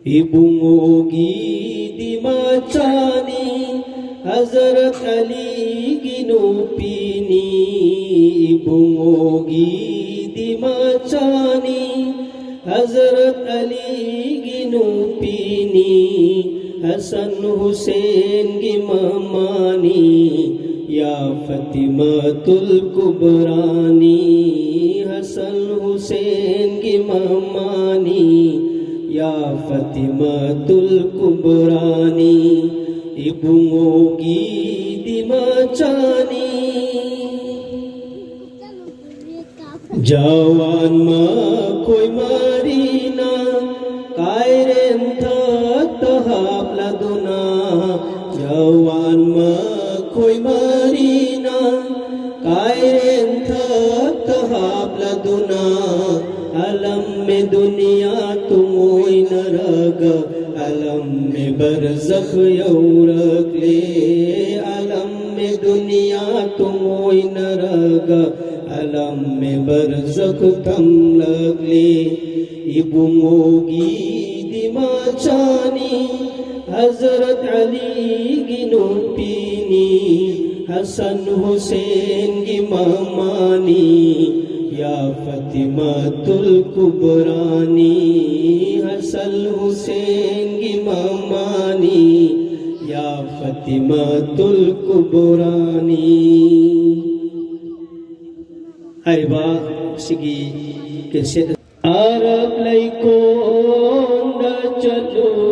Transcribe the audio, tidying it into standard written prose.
Ibungogi di macani Hazrat Ali ginupini. Ibungogi di macani Hazrat Ali ginupini. Hasan Hussein gimamani Ya Fatimatul Kubrani. Hasan Hussein gimamani Ya Fatimatul Kubrani. Ibungogi di macani Jawan ma koi marina Kairen thak tahap laduna. Jawan ma koi marina Kairen thak tahap laduna. Alam में दुनिया तुमोई न रगा अलम में बरज़ख यौरक ले. अलम में दुनिया तुमोई न रगा अलम में बरज़ख तम लग ले. इबुंगोगी di macani Hazrat Ali ginupini. Hasan Hussein gimamani Ya Fatimatul Kubrani. Hasan Hussein gimamani Ya Fatimatul Kubrani. Ariba sigi keset Arab laikon da chalo